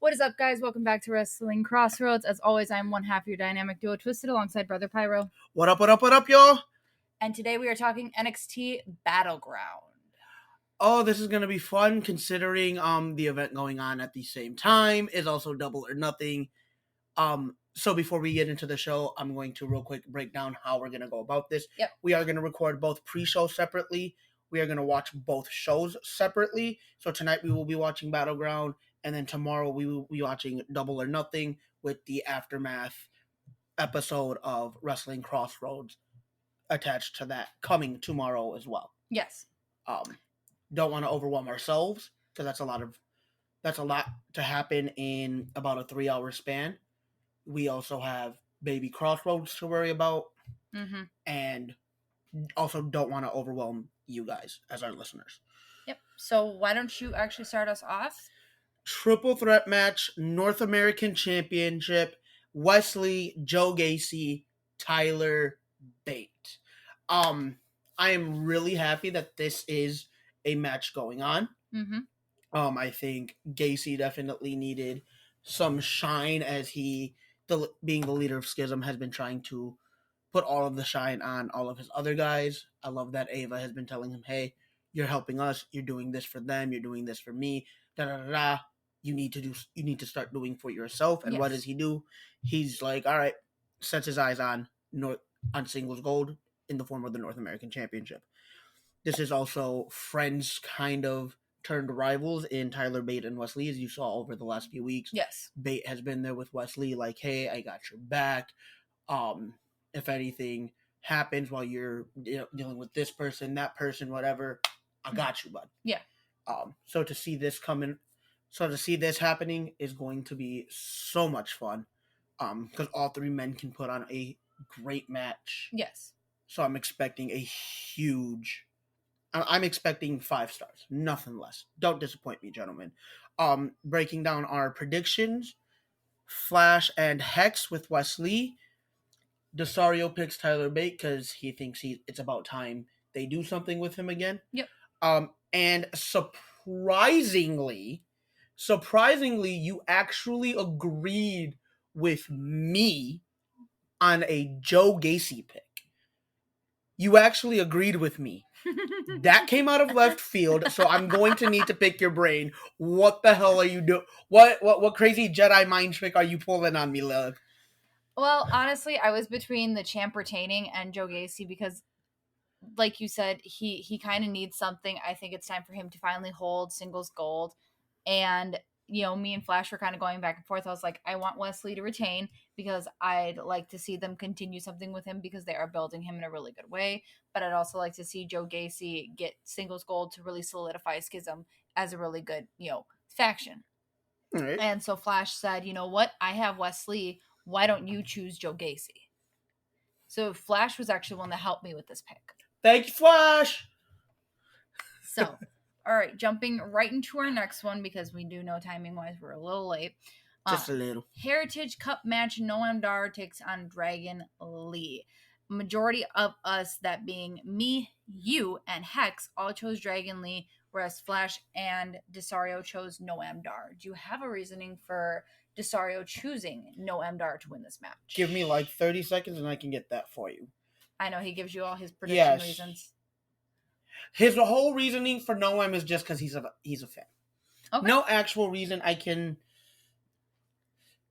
What is up, guys? Welcome back to Wrestling Crossroads. As always, I'm one half of your dynamic duo, Twisted, alongside Brother Pyro. What up, y'all? And today we are talking NXT Battleground. Oh, this is going to be fun considering the event going on at the same time is also Double or Nothing. So before we get into the show, I'm going to real quick break down how we're going to go about this. Yep. We are going to record both pre-show separately. We are going to watch both shows separately. So tonight we will be watching Battleground, and then tomorrow we will be watching Double or Nothing with the aftermath episode of Wrestling Crossroads attached to that coming tomorrow as well. Yes. Don't want to overwhelm ourselves because that's a lot to happen in about a 3-hour span. We also have baby Crossroads to worry about, and also don't want to overwhelm you guys as our listeners. Yep. So why don't you actually start us off? Triple threat match, North American Championship, Wes Lee, Joe Gacy, Tyler Bate. I am really happy that this is a match going on. I think Gacy definitely needed some shine as he, being the leader of Schism, has been trying to put all of the shine on all of his other guys. I love that Ava has been telling him, hey, you're helping us, you're doing this for them, you're doing this for me, you need to start doing for yourself. And What does he do? He's like, all right, sets his eyes on singles gold in the form of the North American Championship. This is also friends kind of turned rivals in Tyler Bate and Wes Lee, as you saw over the last few weeks. Yes. Bate has been there with Wes Lee, like, hey, I got your back. If anything happens while you're dealing with this person, that person, whatever, I got you, bud. Yeah. So to see this happening is going to be so much fun. Because all three men can put on a great match. Yes. So I'm expecting I'm expecting 5 stars, nothing less. Don't disappoint me, gentlemen. Breaking down our predictions: Flash and Hex with Wes Lee. Desario picks Tyler Bate because he thinks it's about time they do something with him again. Yep. And surprisingly, you actually agreed with me on a Joe Gacy pick. You actually agreed with me. That came out of left field, so I'm going to need to pick your brain. What the hell are you doing? What crazy Jedi mind trick are you pulling on me, love? Well, honestly, I was between the champ retaining and Joe Gacy because, like you said, he kind of needs something. I think it's time for him to finally hold singles gold. And, me and Flash were kind of going back and forth. I was like, I want Wes Lee to retain because I'd like to see them continue something with him because they are building him in a really good way. But I'd also like to see Joe Gacy get singles gold to really solidify Schism as a really good, faction. All right. And so Flash said, you know what? I have Wes Lee. Why don't you choose Joe Gacy? So Flash was actually one that helped me with this pick. Thank you, Flash! So, all right, jumping right into our next one because we do know timing-wise we're a little late. Just a little. Heritage Cup match, Noam Dar takes on Dragon Lee. Majority of us, that being me, you, and Hex, all chose Dragon Lee, whereas Flash and Desario chose Noam Dar. Do you have a reasoning for Desario choosing Noam Dar to win this match? Give me like 30 seconds and I can get that for you. I know, he gives you all his prediction reasons. His whole reasoning for Noam is just because he's a fan. Okay. No actual reason I can...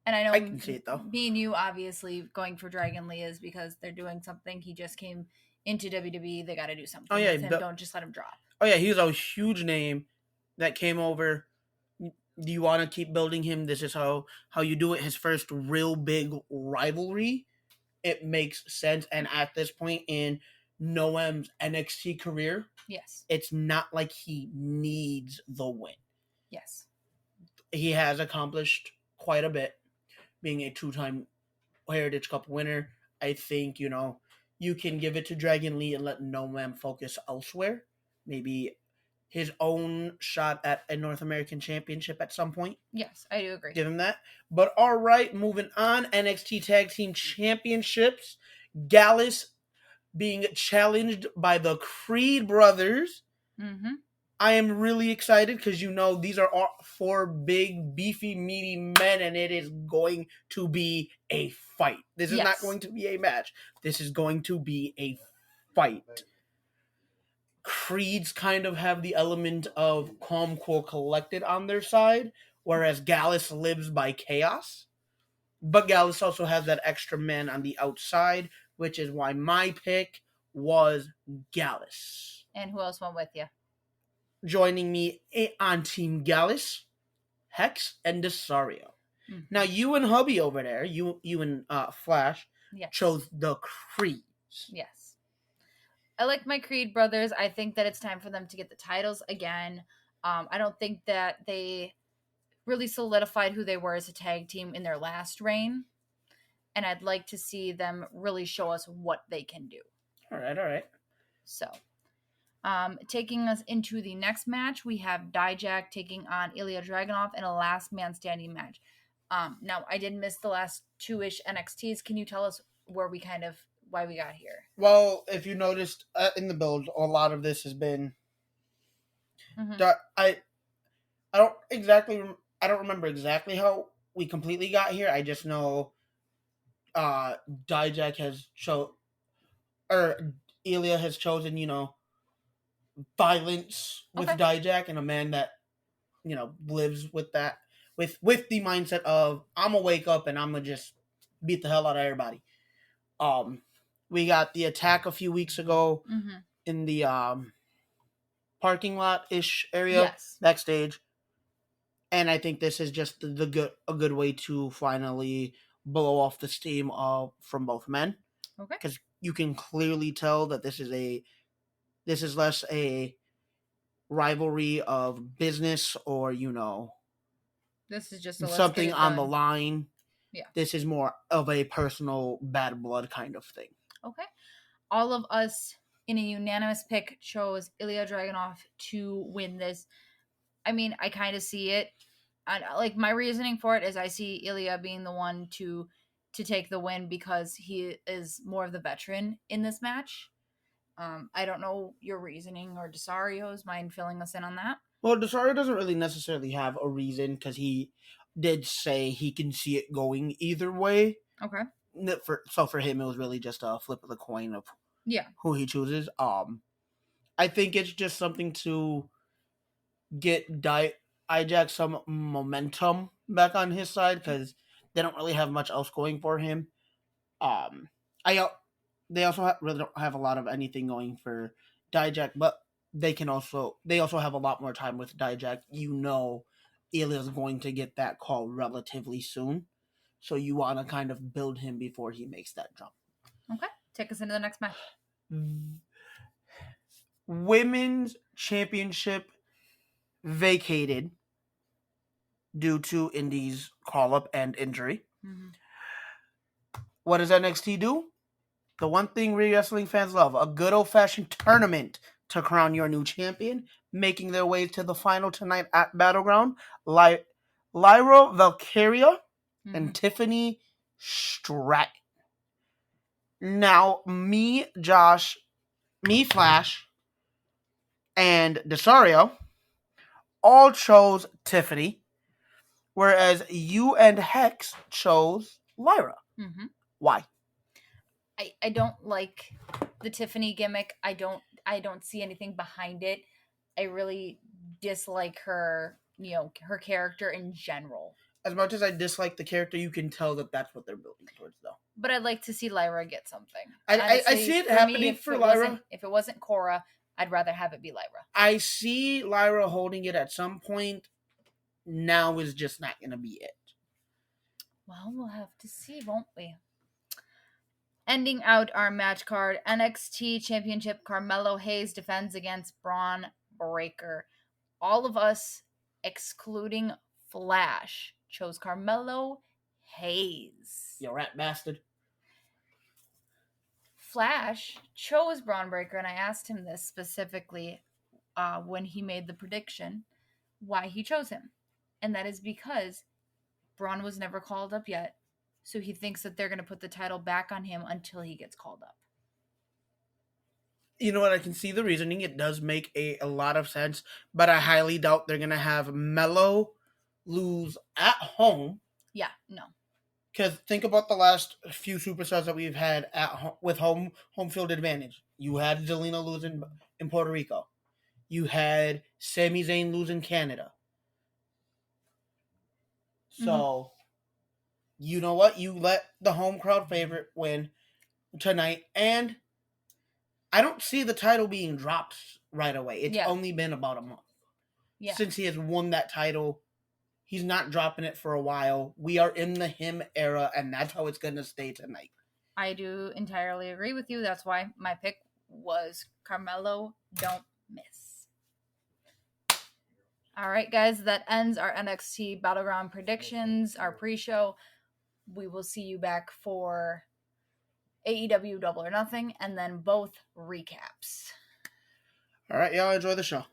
And I know I can see it, though. Me and you, obviously, going for Dragon Lee is because they're doing something. He just came into WWE. They got to do something with him. Don't just let him drop. Oh, yeah, he's a huge name that came over. Do you want to keep building him? This is how you do it. His first real big rivalry. It makes sense. And at this point in Noam's NXT career, yes, it's not like he needs the win. Yes. He has accomplished quite a bit, being a 2-time Heritage Cup winner. I think, you can give it to Dragon Lee and let Noam focus elsewhere. Maybe his own shot at a North American Championship at some point. Yes, I do agree. Give him that. But all right, moving on. NXT Tag Team Championships. Gallus being challenged by the Creed brothers. I am really excited because these are all four big, beefy, meaty men, and it is going to be a fight. This is not going to be a match. This is going to be a fight. Creeds kind of have the element of calm, cool, collected on their side, whereas Gallus lives by chaos. But Gallus also has that extra man on the outside, which is why my pick was Gallus. And who else went with you? Joining me on Team Gallus, Hex, and Desario. Mm-hmm. Now, you and hubby over there, you and Flash, chose the Creeds. Yes. I like my Creed brothers. I think that it's time for them to get the titles again. I don't think that they really solidified who they were as a tag team in their last reign. And I'd like to see them really show us what they can do. All right. So, taking us into the next match, we have Dijak taking on Ilya Dragunov in a last man standing match. Now, I did miss the last 2-ish NXTs. Can you tell us why we got here? Well, if you noticed in the build, a lot of this has been. Mm-hmm. I don't remember exactly how we completely got here. I just know Dijak has Ilya has chosen, violence with Dijak, and a man that, lives with that, with the mindset of, I'm gonna wake up and I'm gonna just beat the hell out of everybody. We got the attack a few weeks ago in the parking lot-ish area backstage. And I think this is just a good way to finally blow off the steam from both men. Okay. Because you can clearly tell that this is less a rivalry of business or, this is just something on the line. Yeah. This is more of a personal bad blood kind of thing. Okay. All of us in a unanimous pick chose Ilya Dragunov to win this. I mean, I kind of see it. My reasoning for it is I see Ilya being the one to take the win because he is more of the veteran in this match. I don't know your reasoning or Desario's. Mind filling us in on that? Well, Desario doesn't really necessarily have a reason because he did say he can see it going either way. Okay. So for him, it was really just a flip of the coin of who he chooses. I think it's just something to get Dijak some momentum back on his side because they don't really have much else going for him. They also really don't have a lot of anything going for Dijak, but they also have a lot more time with Dijak. Ilya's going to get that call relatively soon, so you want to kind of build him before he makes that jump. Okay, take us into the next match. Women's Championship vacated due to Indy's call-up and injury. Mm-hmm. What does NXT do? The one thing wrestling fans love, a good old-fashioned tournament to crown your new champion, making their way to the final tonight at Battleground. Lyra Valkyria and Tiffany Stratton. Now, me, Flash, and Desario all chose Tiffany, whereas you and Hex chose Lyra. Mm-hmm. Why? I don't like the Tiffany gimmick. I don't see anything behind it. I really dislike her, her character in general. As much as I dislike the character, you can tell that that's what they're building towards, though. But I'd like to see Lyra get something. Honestly, I see it happening for Lyra. If it wasn't Cora, I'd rather have it be Lyra. I see Lyra holding it at some point. Now is just not going to be it. Well, we'll have to see, won't we? Ending out our match card, NXT Championship, Carmelo Hayes defends against Braun Breaker. All of us, excluding Flash, chose Carmelo Hayes. You rat bastard. Flash chose Braun Breaker, and I asked him this specifically when he made the prediction, why he chose him. And that is because Braun was never called up yet. So he thinks that they're going to put the title back on him until he gets called up. You know what? I can see the reasoning. It does make a lot of sense, but I highly doubt they're gonna have Mello lose at home. Yeah, no. Because think about the last few superstars that we've had with home field advantage. You had Zelina losing in Puerto Rico. You had Sami Zayn losing Canada. So, you know what? You let the home crowd favorite win tonight, and I don't see the title being dropped right away. It's only been about a month since he has won that title. He's not dropping it for a while. We are in the him era, and that's how it's going to stay tonight. I do entirely agree with you. That's why my pick was Carmelo Don't Miss. All right, guys, that ends our NXT Battleground predictions, our pre-show. We will see you back for AEW Double or Nothing, and then both recaps. All right, y'all enjoy the show.